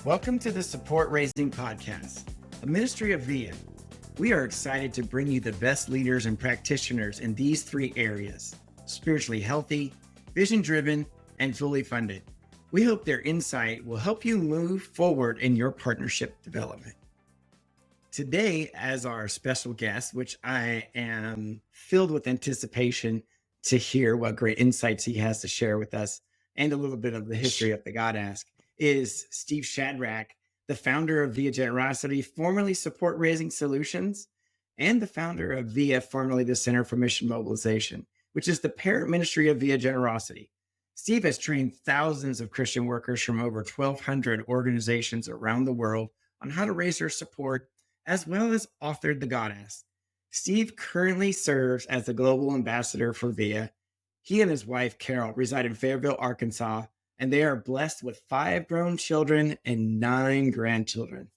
Welcome to the Support Raising Podcast, a ministry of VIA. We are excited to bring you the best leaders and practitioners in these three areas: spiritually healthy, vision-driven, and fully funded. We hope their insight will help you move forward in your partnership development. Today, as our special guest, which I am filled with anticipation to hear what great insights he has to share with us and a little bit of the history of the God Ask, is Steve Shadrach, the founder of Via Generosity, formerly Support Raising Solutions, and the founder of VIA, formerly the Center for Mission Mobilization, which is the parent ministry of Via Generosity. Steve has trained thousands of Christian workers from over 1,200 organizations around the world on how to raise their support, as well as authored the God Ask. Steve currently serves as the global ambassador for VIA. He and his wife, Carol, reside in Fayetteville, Arkansas, and they are blessed with 5 grown children and 9 grandchildren.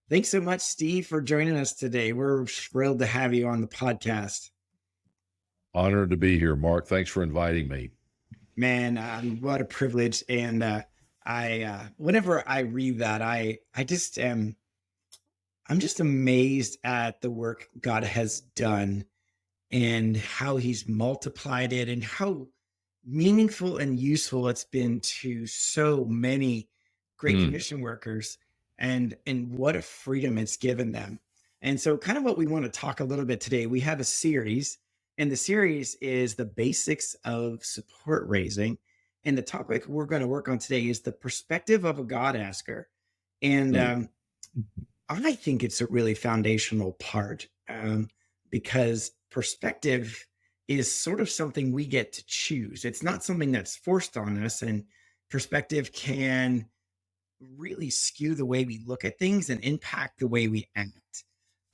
Thanks so much, Steve, for joining us today. We're thrilled to have you on the podcast. Honored to be here, Mark. Thanks for inviting me. Man, what a privilege. And whenever I read that, I'm just amazed at the work God has done and how he's multiplied it and how meaningful and useful it's been to so many great commission workers, and what a freedom it's given them. And so kind of what we want to talk a little bit today, we have a series, and the series is the basics of support raising. And the topic we're going to work on today is the perspective of a God asker. And I think it's a really foundational part because perspective is sort of something we get to choose. It's not something that's forced on us, and perspective can really skew the way we look at things and impact the way we act.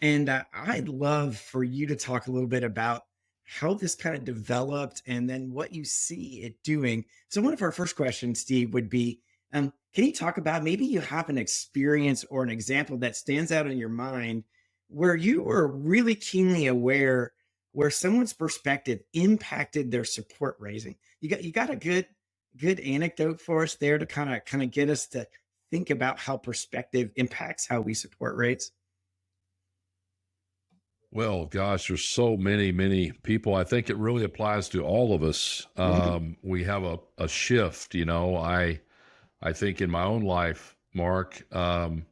And I'd love for you to talk a little bit about how this kind of developed and then what you see it doing. So one of our first questions, Steve, would be, can you talk about, maybe you have an experience or an example that stands out in your mind where you were really keenly aware where someone's perspective impacted their support raising? You got a good anecdote for us there to kind of get us to think about how perspective impacts how we support raise? Well, gosh, there's so many people. I think it really applies to all of us. We have a shift, I think in my own life, Mark, I'm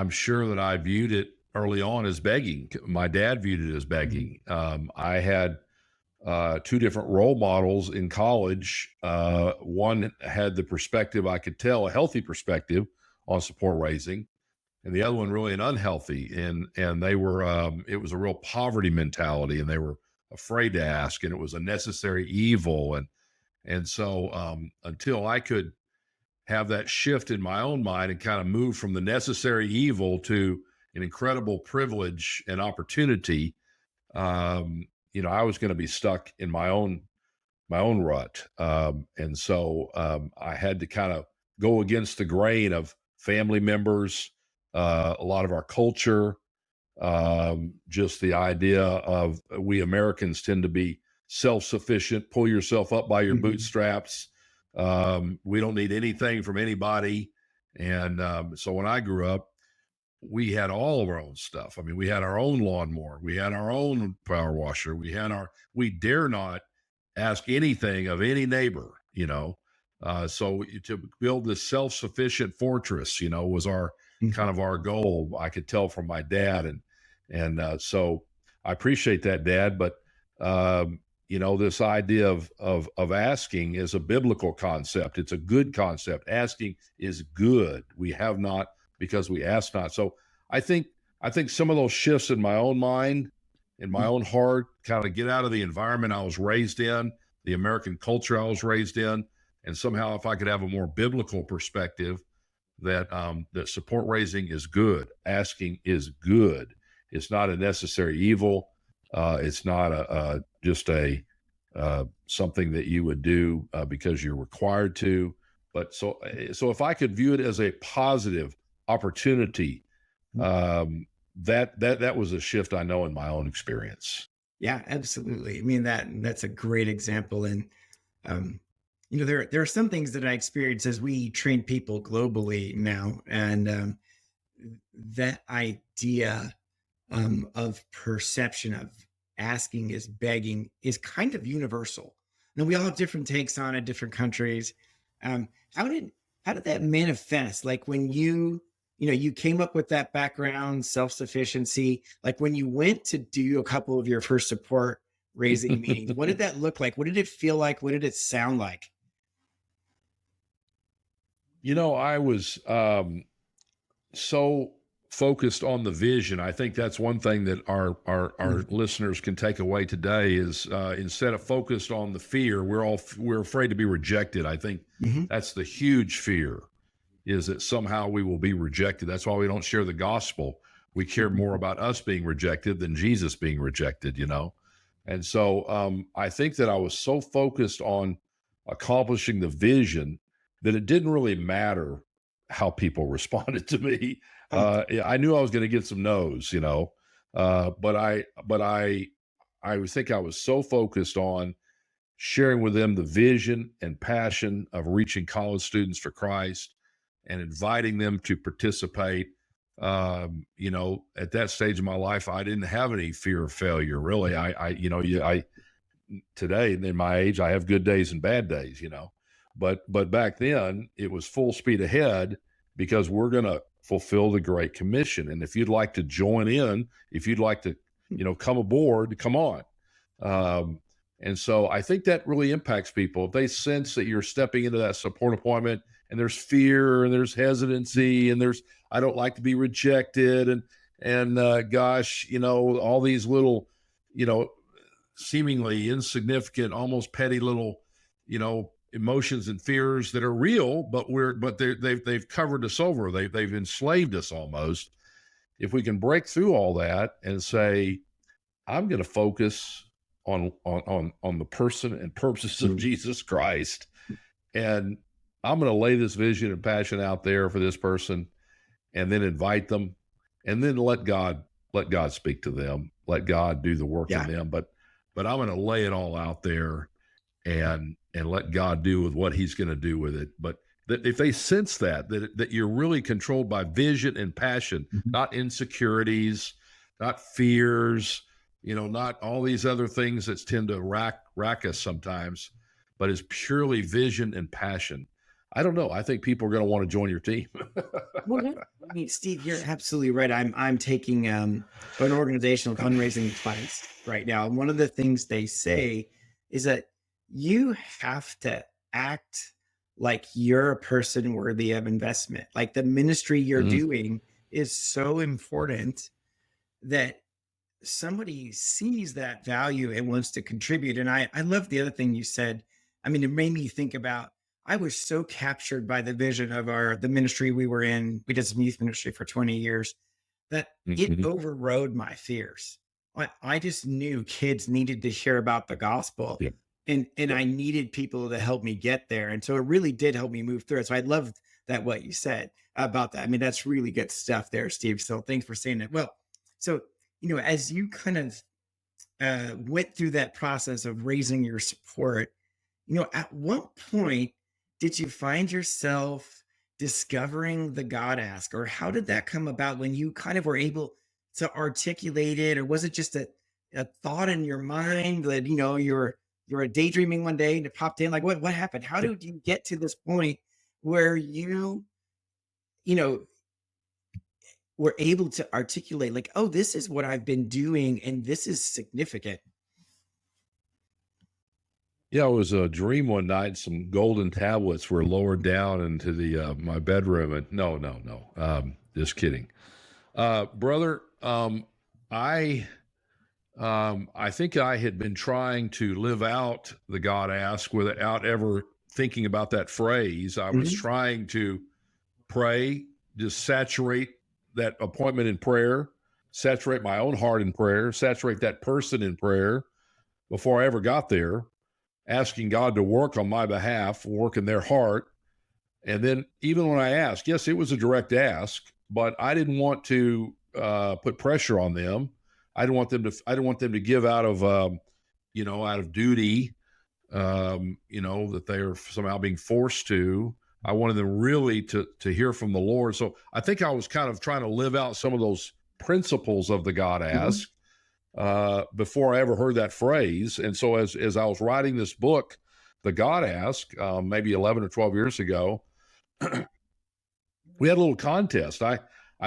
sure that I viewed it early on as begging. My dad viewed it as begging. I had 2 different role models in college. One had the perspective, I could tell, a healthy perspective on support raising, and the other one really an unhealthy. And they were, it was a real poverty mentality, and they were afraid to ask, and it was a necessary evil. And so until I could have that shift in my own mind and kind of move from the necessary evil to an incredible privilege and opportunity, I was going to be stuck in my own rut. And so I had to kind of go against the grain of family members, a lot of our culture, just the idea of we Americans tend to be self-sufficient, pull yourself up by your bootstraps. We don't need anything from anybody. And so when I grew up, we had all of our own stuff. I mean, we had our own lawnmower, we had our own power washer, we dare not ask anything of any neighbor, so to build this self-sufficient fortress, was our kind of our goal. I could tell from my dad. And so I appreciate that, Dad. But, this idea of asking is a biblical concept. It's a good concept. Asking is good. We have not because we ask not. So I think some of those shifts in my own mind, in my own heart, kind of get out of the environment I was raised in, the American culture I was raised in, and somehow if I could have a more biblical perspective that support raising is good, asking is good. It's not a necessary evil. It's not just something that you would do because you're required to. But so if I could view it as a positive opportunity, that was a shift I know in my own experience. Yeah, absolutely. I mean, that's a great example. And there are some things that I experience as we train people globally now, and that idea of perception of asking is begging is kind of universal. Now we all have different takes on it, different countries. Um, how did how did that manifest? Like when you came up with that background, self sufficiency. Like when you went to do a couple of your first support raising meetings, what did that look like? What did it feel like? What did it sound like? I was so focused on the vision. I think that's one thing that our Mhm. listeners can take away today is instead of focused on the fear, we're afraid to be rejected. I think Mhm. that's the huge fear, is that somehow we will be rejected. That's why we don't share the gospel. We care more about us being rejected than Jesus being rejected. And so I think that I was so focused on accomplishing the vision that it didn't really matter how people responded to me. Oh, Yeah, I knew I was going to get some no's. But I would think I was so focused on sharing with them the vision and passion of reaching college students for Christ and inviting them to participate. At that stage of my life, I didn't have any fear of failure. Really, I today in my age, I have good days and bad days. But back then, it was full speed ahead because we're going to fulfill the Great Commission. And if you'd like to join in, if you'd like to, come aboard, come on. Um, and so I think that really impacts people. If they sense that you're stepping into that support appointment and there's fear and there's hesitancy and there's, I don't like to be rejected. And gosh, all these little, you know, seemingly insignificant, almost petty little, emotions and fears that are real, but they've covered us over. They've enslaved us almost. If we can break through all that and say, I'm going to focus on the person and purposes of mm, Jesus Christ, and I'm going to lay this vision and passion out there for this person, and then invite them, and then let God speak to them, let God do the work in yeah. them. But I'm going to lay it all out there and let God do with what He's going to do with it. But that if they sense that you're really controlled by vision and passion, Mhm. not insecurities, not fears, not all these other things that tend to rack us sometimes, but is purely vision and passion. I don't know. I think people are going to want to join your team. Well, yeah. I mean, Steve, you're absolutely right. I'm taking an organizational fundraising class right now, and one of the things they say is that you have to act like you're a person worthy of investment. Like the ministry you're Mhm. doing is so important that somebody sees that value and wants to contribute. And I love the other thing you said. I mean, it made me think about I was so captured by the vision of the ministry we were in. We did some youth ministry for 20 years that it Mhm. overrode my fears. I just knew kids needed to hear about the gospel, Yep. and Yep. I needed people to help me get there. And so it really did help me move through it. So I loved that what you said about that. I mean, that's really good stuff there, Steve. So thanks for saying that. Well, so as you kind of went through that process of raising your support, at what point did you find yourself discovering the God ask, or how did that come about when you kind of were able to articulate it, or was it just a thought in your mind that you're daydreaming one day and it popped in? Like what happened? How did you get to this point where you know were able to articulate like, oh, this is what I've been doing and this is significant? Yeah, it was a dream one night. Some golden tablets were lowered down into the my bedroom, and no, no, no, just kidding, brother. I think I had been trying to live out the God ask without ever thinking about that phrase. I was Mhm. trying to pray, just saturate that appointment in prayer, saturate my own heart in prayer, saturate that person in prayer before I ever got there, asking God to work on my behalf, work in their heart. And then even when I asked, yes, it was a direct ask, but I didn't want to put pressure on them. I didn't want them to. I didn't want them to give out of, out of duty. that they are somehow being forced to. I wanted them really to hear from the Lord. So I think I was kind of trying to live out some of those principles of the God Mhm. ask before I ever heard that phrase. And so as I was writing this book, the God ask, maybe 11 or 12 years ago, we had a little contest. I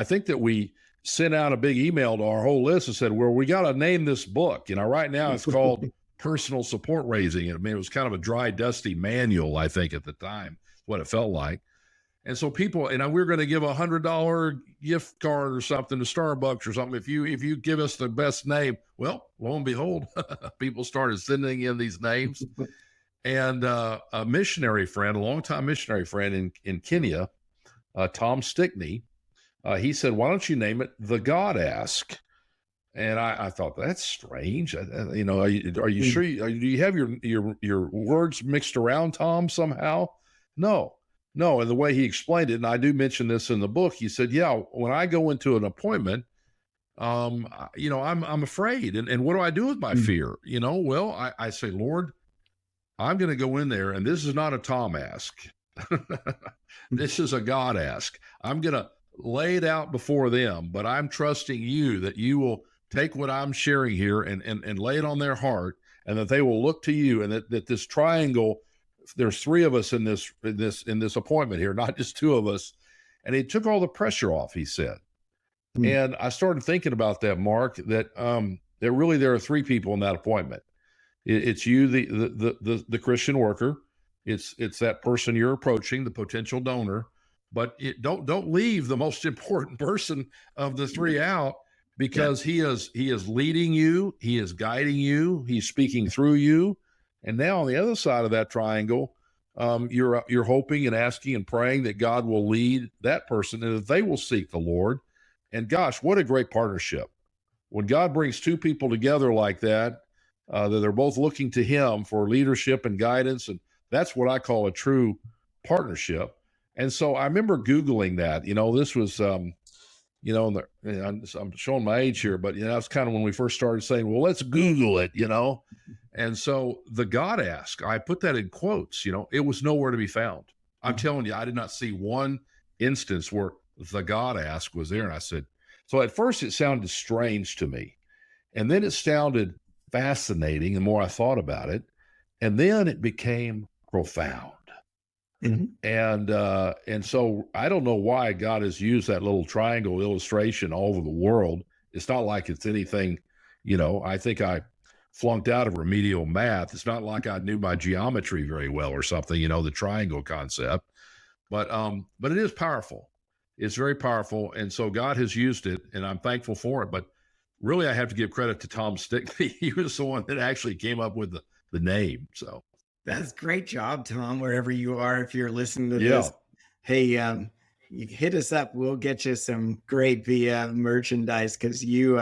think that we sent out a big email to our whole list and said, well, we got to name this book. Right now it's called Personal Support Raising. I mean, it was kind of a dry, dusty manual, I think, at the time, what it felt like. And so people, and we we're going to give $100 gift card or something to Starbucks or something if you give us the best name. Well, lo and behold, people started sending in these names. And a missionary friend, a longtime missionary friend in Kenya, Tom Stickney, he said, "Why don't you name it The God Ask?" And I thought that's strange. Are you sure? Do you have your words mixed around, Tom, somehow? No, no. And the way he explained it, and I do mention this in the book, he said, "Yeah, when I go into an appointment, I'm afraid, and what do I do with my Mm. fear? Well, I say, Lord, I'm going to go in there, and this is not a Tom ask. This is a God ask. I'm going to lay it out before them, but I'm trusting you that you will take what I'm sharing here and lay it on their heart, and that they will look to you, and that this triangle, there's three of us in this appointment here, not just two of us." And he took all the pressure off, he said. Mm. And I started thinking about that, Mark, that really there are three people in that appointment. It's you, the Christian worker. It's that person you're approaching, the potential donor. But don't leave the most important person of the three out, Yeah. because he is leading you, he is guiding you, he's speaking through you. And now on the other side of that triangle, you're hoping and asking and praying that God will lead that person and that they will seek the Lord. And gosh, what a great partnership when God brings two people together like that, that they're both looking to Him for leadership and guidance. And that's what I call a true partnership. And so I remember Googling that. This was, I'm showing my age here, but that's kind of when we first started saying, well, let's Google it. And so the God ask, I put that in quotes, it was nowhere to be found. I'm Mhm. telling you, I did not see one instance where the God ask was there. And I said, so at first it sounded strange to me. And then it sounded fascinating the more I thought about it. And then it became profound. Mhm. And so I don't know why God has used that little triangle illustration all over the world. It's not like it's anything, I think I flunked out of remedial math. It's not like I knew my geometry very well or something, the triangle concept. But it is powerful. It's very powerful. And so God has used it, and I'm thankful for it. But really I have to give credit to Tom Stickney. He was the one that actually came up with the name. So That's great job, Tom, wherever you are. If you're listening to yeah, this, hey, you hit us up. We'll get you some great via merchandise because you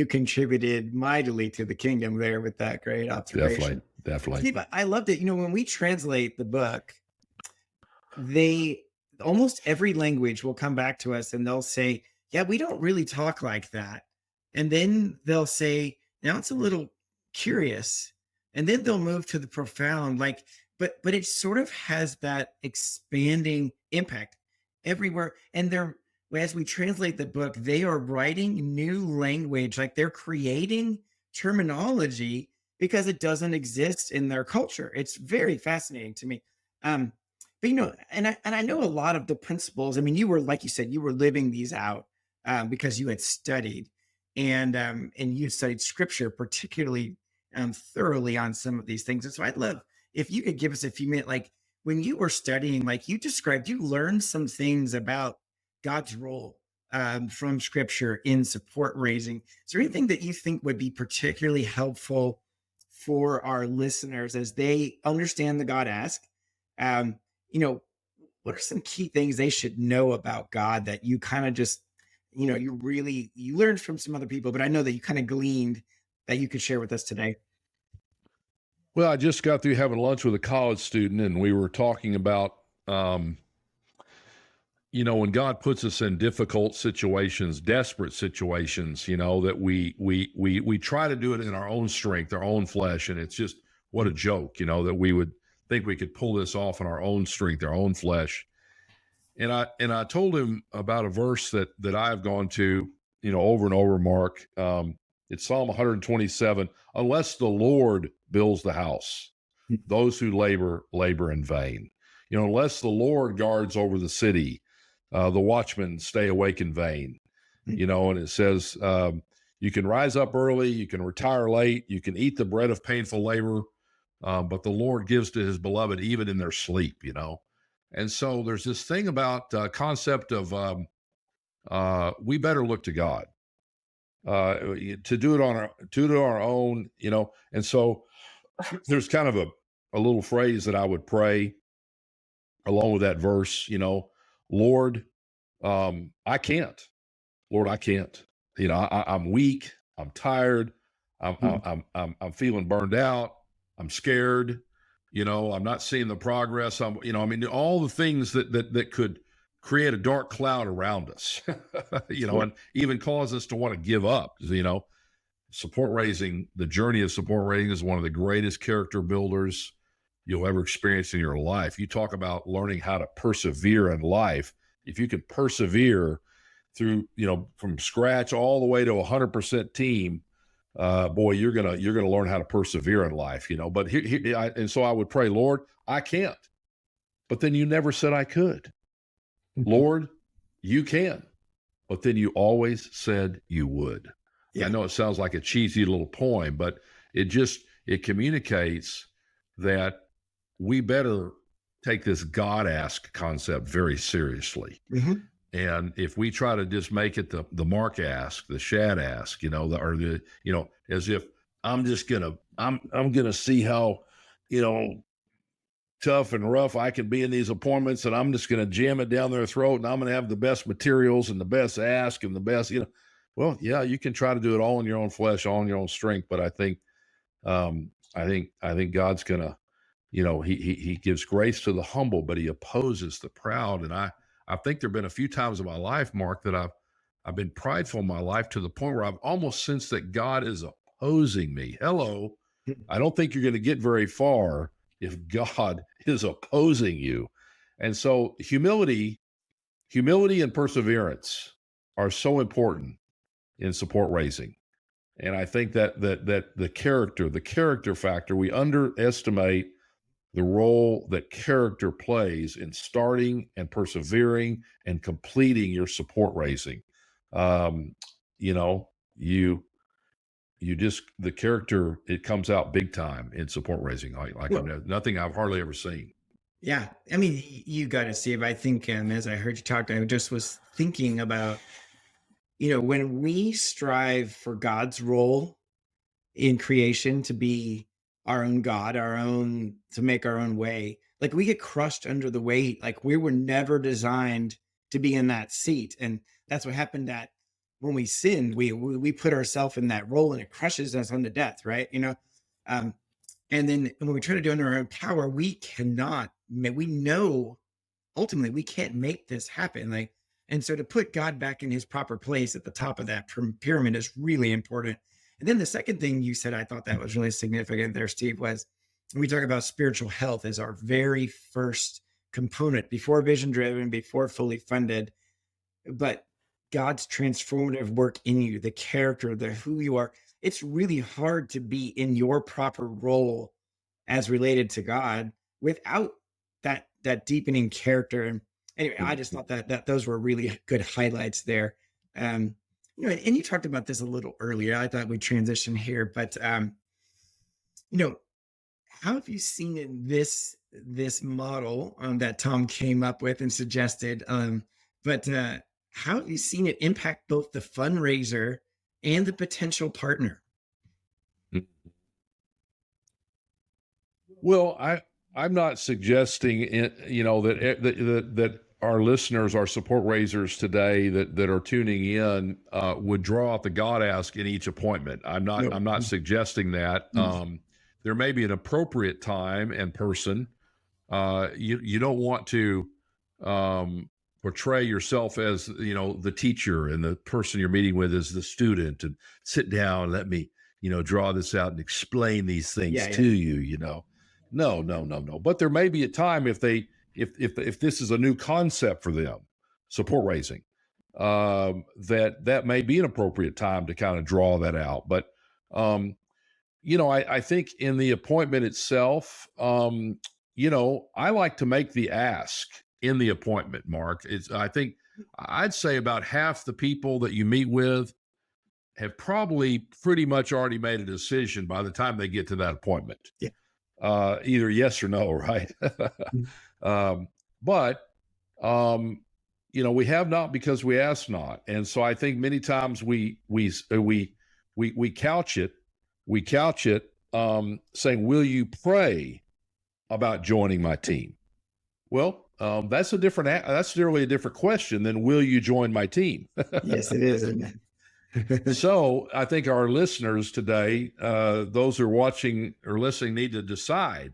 contributed mightily to the kingdom there with that great definitely, observation. definitely. Steve, I loved it. When we translate the book, they almost every language will come back to us and they'll say, "Yeah, we don't really talk like that." And then they'll say, "Now it's a little curious." And then they'll move to the profound, like, but it sort of has that expanding impact everywhere. And they're as we translate the book, they are writing new language, like they're creating terminology because it doesn't exist in their culture. It's very fascinating to me. Um, but and I know a lot of the principles. I mean, you were like you said, you were living these out because you had studied and you studied scripture particularly thoroughly on some of these things. And so I'd love if you could give us a few minutes, like when you were studying, like you described, you learned some things about God's role from scripture in support raising. Is there anything that you think would be particularly helpful for our listeners as they understand the God ask? Um, you know, what are some key things they should know about God that you kind of just, you learned from some other people, but I know that you kind of gleaned that you could share with us today? Well, I just got through having lunch with a college student, and we were talking about, um, when God puts us in difficult situations, desperate situations, that we try to do it in our own strength, our own flesh, and it's just what a joke, that we would think we could pull this off in our own strength, our own flesh. And I told him about a verse that I've gone to, over and over, Mark. It's Psalm 127. Unless the Lord builds the house, those who labor in vain. Unless the Lord guards over the city, the watchmen stay awake in vain. And it says, you can rise up early, you can retire late, you can eat the bread of painful labor, but the Lord gives to his beloved even in their sleep. And so there's this thing about concept of we better look to God to do it on our own. And so there's kind of a little phrase that I would pray along with that verse. Lord, I can't. Lord, I can't. I'm weak. I'm tired. I'm feeling burned out. I'm scared. I'm not seeing the progress. All the things that could create a dark cloud around us, and even cause us to want to give up. The journey of support raising is one of the greatest character builders you'll ever experience in your life. You talk about learning how to persevere in life. If you can persevere through, from scratch all the way to 100% team, boy, you're gonna learn how to persevere in life. But and so I would pray, Lord, I can't. But then you never said I could. Lord, you can. But then you always said you would. Yeah. I know it sounds like a cheesy little poem, but it communicates that we better take this God-ask concept very seriously. And if we try to just make it the Mark ask, the Shad ask, as if I'm gonna see how, tough and rough I can be in these appointments, and I'm just gonna jam it down their throat, and I'm gonna have the best materials and the best ask and the best, Well, yeah, you can try to do it all in your own flesh, all in your own strength, but I think God's gonna, he gives grace to the humble, but he opposes the proud. And I think there've been a few times in my life, Mark, that I've been prideful in my life to the point where I've almost sensed that God is opposing me. Hello. I don't think you're going to get very far if God is opposing you. And so humility and perseverance are so important in support raising. And I think that the character factor, we underestimate the role that character plays in starting and persevering and completing your support raising. The character, it comes out big time in support raising, like nothing I've hardly ever seen. Yeah. I mean, you got to see it. I think, as I heard you talk, I just was thinking about, when we strive for God's role in creation to be our own God, to make our own way, like we get crushed under the weight. Like we were never designed to be in that seat. And that's what happened that when we sinned, we put ourselves in that role and it crushes us unto death. Right. And then when we try to do it under our own power, we know ultimately we can't make this happen. And so to put God back in his proper place at the top of that pyramid is really important. And then the second thing you said, I thought that was really significant there, Steve, was we talk about spiritual health as our very first component before vision driven, before fully funded, but God's transformative work in you, the character, who you are. It's really hard to be in your proper role as related to God without that deepening character. And anyway, I just thought that those were really good highlights there. And you talked about this a little earlier. I thought we'd transition here, but how have you seen this model that Tom came up with and suggested? But how have you seen it impact both the fundraiser and the potential partner? Well, I'm not suggesting that our listeners, our support raisers today that are tuning in would draw out the God ask in each appointment. I'm not suggesting that. There may be an appropriate time and person. You don't want to portray yourself as the teacher and the person you're meeting with as the student, and sit down. Let me draw this out and explain these things Yeah, to yeah. you, you know. No, no, no, no. But there may be a time if this is a new concept for them, support raising, that may be an appropriate time to kind of draw that out. But um, I think in the appointment itself, I like to make the ask in the appointment, Mark. I think I'd say about half the people that you meet with have probably pretty much already made a decision by the time they get to that appointment. Yeah. Either yes or no, right? Mhm. um, but um, we have not because we ask not, and so I think many times we couch it saying, "Will you pray about joining my team?" Well, that's really a different question than "Will you join my team?" Yes, it is, isn't it? So I think our listeners today, those who are watching or listening, need to decide: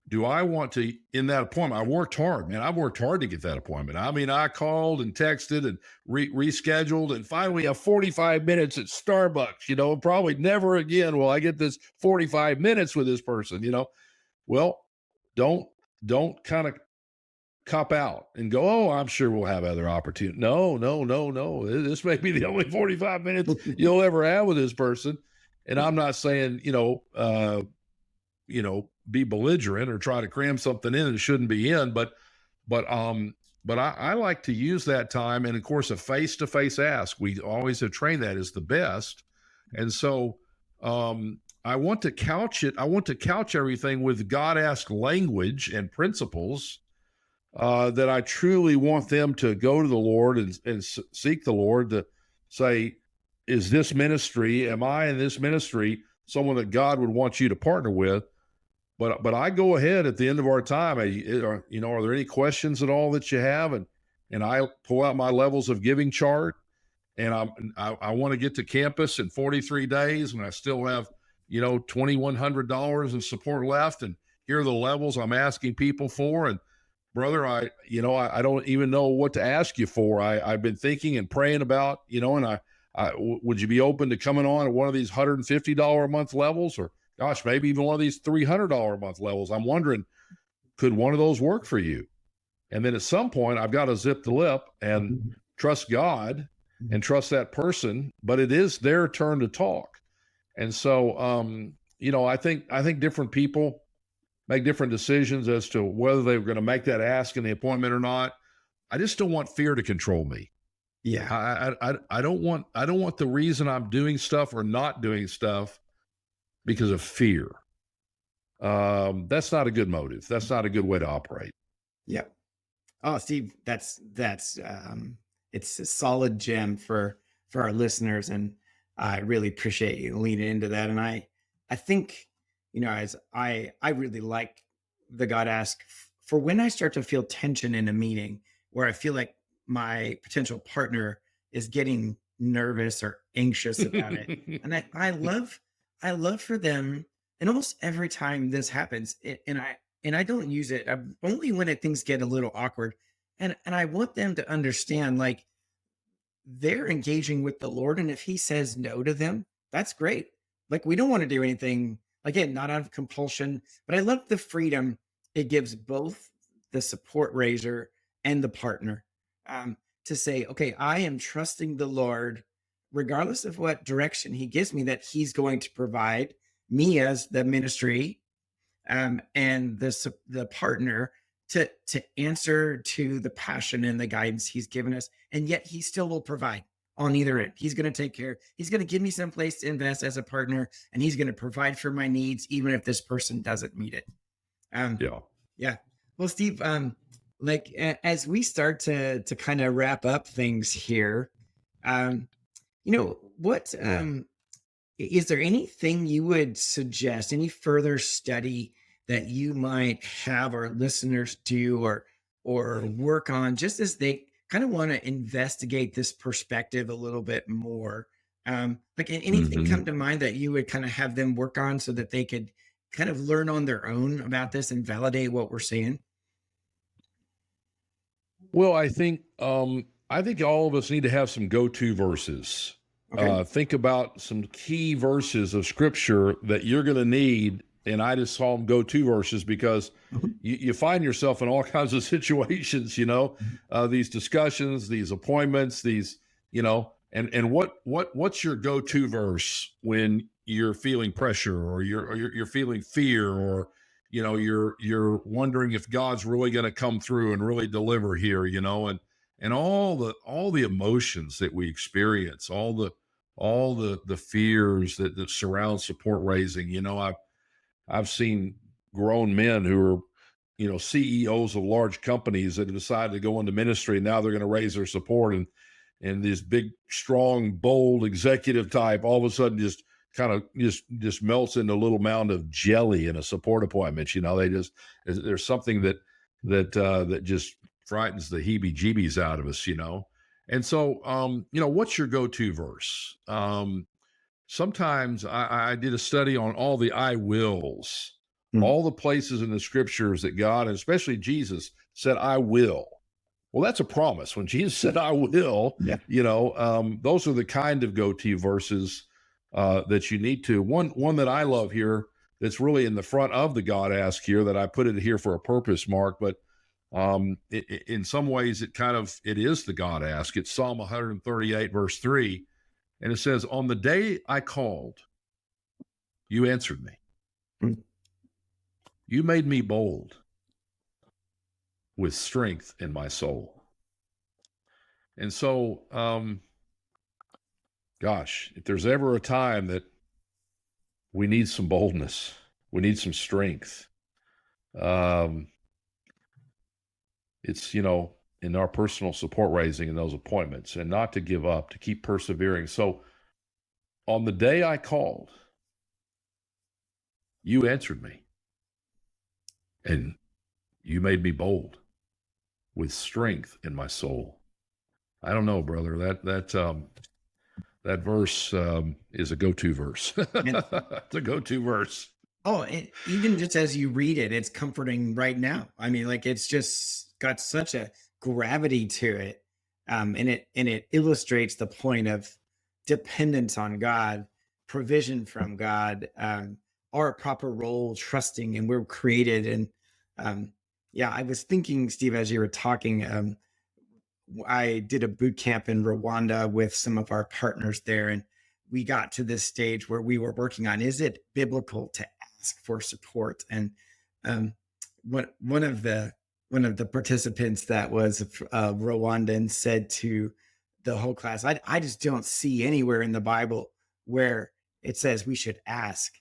do I want to, in that appointment? I worked hard, man. I've worked hard to get that appointment. I mean, I called and texted and rescheduled, and finally, have 45 minutes at Starbucks. Probably never again will I get this 45 minutes with this person. Well, don't don't kind of cop out and go, oh, I'm sure we'll have other opportunities. No, no, no, no. This may be the only 45 minutes you'll ever have with this person. And I'm not saying, be belligerent or try to cram something in that shouldn't be in, but I like to use that time. And of course, a face-to-face ask, we always have trained that is the best. And so I want to couch everything with God-asked language and principles, that I truly want them to go to the Lord and seek the Lord to say, is this ministry, am I in this ministry someone that God would want you to partner with? But I go ahead at the end of our time. Are there any questions at all that you have? And I pull out my levels of giving chart, and I want to get to campus in 43 days, and I still have $2,100 in support left, and here are the levels I'm asking people for. And brother, I don't even know what to ask you for. I've been thinking and praying about, and would you be open to coming on at one of these $150 a month levels, or gosh, maybe even one of these $300 a month levels? I'm wondering, could one of those work for you? And then at some point, I've got to zip the lip and trust God and trust that person, but it is their turn to talk. And so, I think different people make different decisions as to whether they're going to make that ask in the appointment or not. I just don't want fear to control me. Yeah. I don't want the reason I'm doing stuff or not doing stuff because of fear. That's not a good motive. That's not a good way to operate. Yeah. Oh, Steve, it's a solid gem for our listeners, and I really appreciate you leaning into that. And I think, as I really like the God ask for when I start to feel tension in a meeting where I feel like my potential partner is getting nervous or anxious about it. And I love for them, and almost every time this happens, and I don't use it only when things get a little awkward. And I want them to understand, like, they're engaging with the Lord. And if he says no to them, that's great. Like, we don't want to do anything, again, not out of compulsion, but I love the freedom it gives both the support raiser and the partner, um, to say, okay, I am trusting the Lord, regardless of what direction he gives me, that he's going to provide me as the ministry, and the partner to answer to the passion and the guidance he's given us, and yet he still will provide on either end. He's going to take care. He's going to give me some place to invest as a partner, and he's going to provide for my needs, even if this person doesn't meet it. Um, Yeah. yeah. Well, Steve, as we start to kind of wrap up things here, um, what is there anything you would suggest, any further study that you might have our listeners do or work on, just as they kind of want to investigate this perspective a little bit more? Like, anything hmm come to mind that you would kind of have them work on so that they could kind of learn on their own about this and validate what we're saying? Well, I think all of us need to have some go-to verses. Okay. think about some key verses of scripture that you're going to need. And I just call them go-to verses because Mhm. you find yourself in all kinds of situations, Mhm. these discussions, these appointments, these, and what's your go-to verse when you're feeling pressure or you're feeling fear or, you're wondering if God's really going to come through and really deliver here, and all the emotions that we experience, all the fears that surround support raising. I've seen grown men who are, CEOs of large companies that have decided to go into ministry. And now they're going to raise their support, and this big, strong, bold executive type all of a sudden just kind of just melts into a little mound of jelly in a support appointment. There's something that just frightens the heebie-jeebies out of us. And so, what's your go-to verse? Sometimes I did a study on all the I wills, Mm. all the places in the scriptures that God, and especially Jesus, said, I will. Well, that's a promise. When Jesus said, I will, Yeah. those are the kind of go-to verses that you need to. One that I love here that's really in the front of the God ask here, that I put it here for a purpose, Mark, but in some ways it is the God ask. It's Psalm 138, verse 3. And it says, on the day I called, you answered me. Mm. You made me bold with strength in my soul. And so, gosh, if there's ever a time that we need some boldness, we need some strength, um, it's, in our personal support raising and those appointments, and not to give up, to keep persevering. So on the day I called, you answered me, and you made me bold with strength in my soul. I don't know, brother. That verse is a go-to verse. And It's a go-to verse. oh, and even just as you read it, it's comforting right now. I mean, like it's just got such a gravity to it. And it illustrates the point of dependence on God, provision from God, our proper role, trusting, and we're created. And yeah, I was thinking, Steve, as you were talking, I did a boot camp in Rwanda with some of our partners there, and we got to this stage where we were working on, is it biblical to ask for support? And um, one of the participants that was Rwandan said to the whole class, I just don't see anywhere in the Bible where it says we should ask.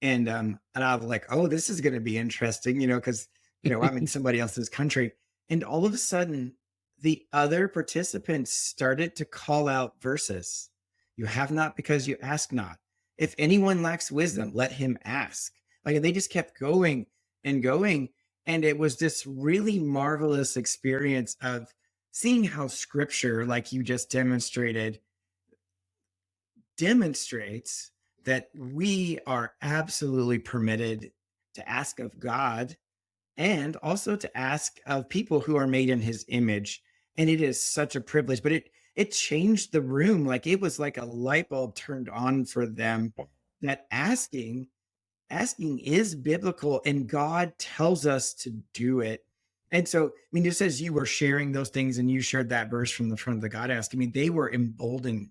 And I was like, oh, this is going to be interesting, because I'm in somebody else's country, and all of a sudden the other participants started to call out verses. You have not because you ask not. If anyone lacks wisdom, let him ask. Like they just kept going and going. And it was this really marvelous experience of seeing how scripture, like you just demonstrated, demonstrates that we are absolutely permitted to ask of God and also to ask of people who are made in his image. And it is such a privilege, but it changed the room. Like it was like a light bulb turned on for them, that asking is biblical and God tells us to do it. And so, I mean, just as you were sharing those things and you shared that verse from the front of the God ask, I mean, they were emboldened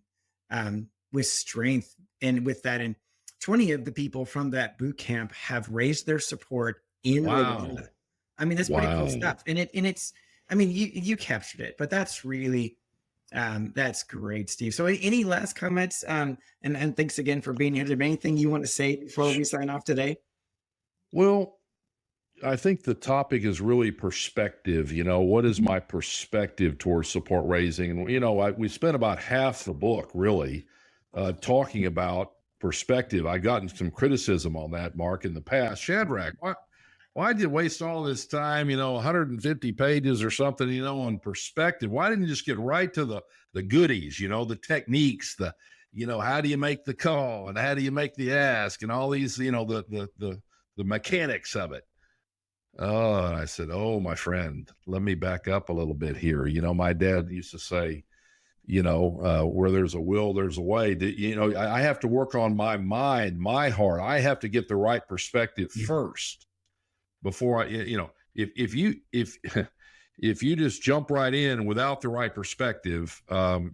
with strength and with that. And 20 of the people from that boot camp have raised their support in Wow. Rwanda. I mean, that's pretty cool Wow. stuff. And it's, I mean, you captured it, but that's really that's great, Steve. So any last comments? And thanks again for being here. Is there anything you want to say before we sign off today? Well, I think the topic is really perspective. What is Mhm. my perspective towards support raising? And, we spent about half the book really talking about perspective. I gotten some criticism on that, Mark, in the past. Shadrach, why did you waste all this time, 150 pages or something, on perspective? Why didn't you just get right to the goodies, the techniques, how do you make the call and how do you make the ask and all these, the mechanics of it. Oh, and I said, oh, my friend, let me back up a little bit here. My dad used to say, where there's a will, there's a way. I have to work on my mind, my heart. I have to get the right perspective first before if if you just jump right in without the right perspective,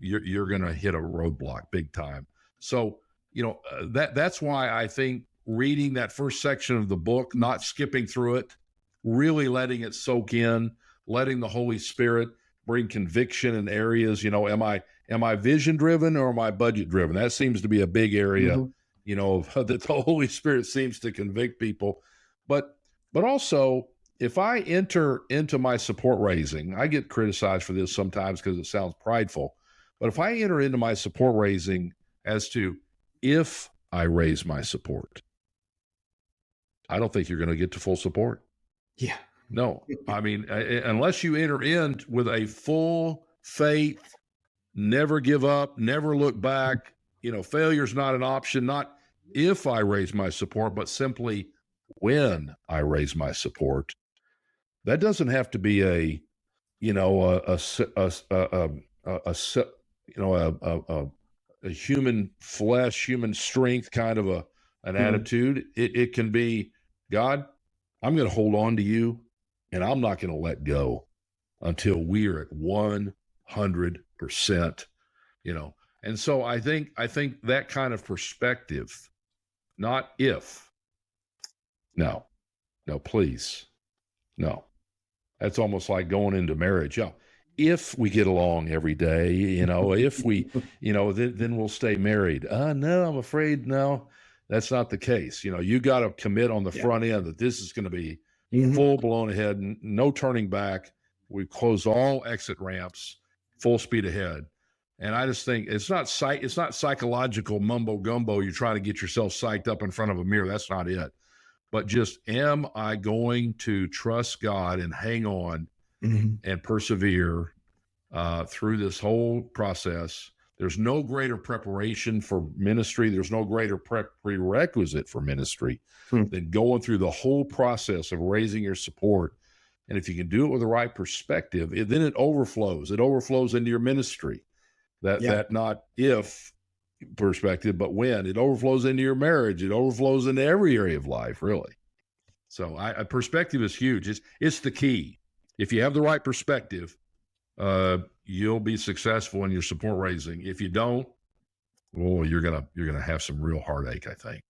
you're going to hit a roadblock big time. So, that's why I think reading that first section of the book, not skipping through it, really letting it soak in, letting the Holy Spirit bring conviction in areas. Am I vision driven or am I budget driven? That seems to be a big area, Mhm. that the Holy Spirit seems to convict people. But also, if I enter into my support raising, I get criticized for this sometimes because it sounds prideful. But if I enter into my support raising as to if I raise my support, I don't think you're going to get to full support. Yeah. No, I mean, unless you enter in with a full faith, never give up, never look back, failure's not an option, not if I raise my support, but simply when I raise my support. That doesn't have to be a, you know, a human flesh, human strength kind of an Mhm. attitude. It can be, God, I'm going to hold on to you and I'm not going to let go until we are at 100%, you know. And so I think that kind of perspective, not if, no, no, please, no. That's almost like going into marriage. Yeah. If we get along every day, if we, then we'll stay married. No, I'm afraid no, that's not the case. You got to commit on the Yeah. front end that this is going to be Mhm. full blown ahead, no turning back. We close all exit ramps, full speed ahead. And I just think it's not psychological mumbo gumbo. You're trying to get yourself psyched up in front of a mirror. That's not it. But just, am I going to trust God and hang on Mhm. and persevere through this whole process? There's no greater preparation for ministry. There's no greater prerequisite for ministry Hmm. than going through the whole process of raising your support. And if you can do it with the right perspective, then it overflows. It overflows into your ministry. Yeah. That not if perspective, but when. It overflows into your marriage. It overflows into every area of life, really. So perspective is huge. It's the key. If you have the right perspective, you'll be successful in your support raising. If you don't, well, you're gonna have some real heartache, I think.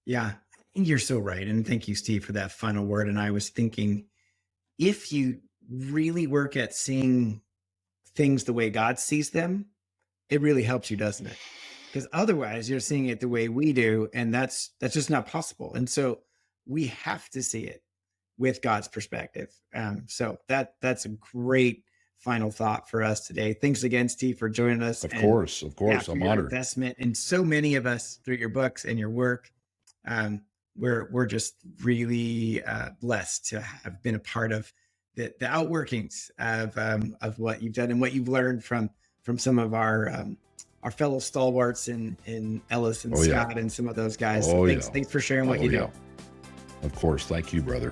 Yeah. You're so right. And thank you, Steve, for that final word. And I was thinking, if you really work at seeing things the way God sees them, it really helps you, doesn't it? Because otherwise you're seeing it the way we do, and that's just not possible. And so we have to see it with God's perspective. So that's a great final thought for us today. Thanks again, Steve, for joining us, and Of yeah, course, for I'm your honored. investment in so many of us through your books and your work. Um, we're just really blessed to have been a part of the outworkings of what you've done and what you've learned from some of our fellow stalwarts in Ellis and Oh yeah, Scott and some of those guys. So oh yeah, thanks for sharing what oh you yeah. do. Of course, thank you, brother.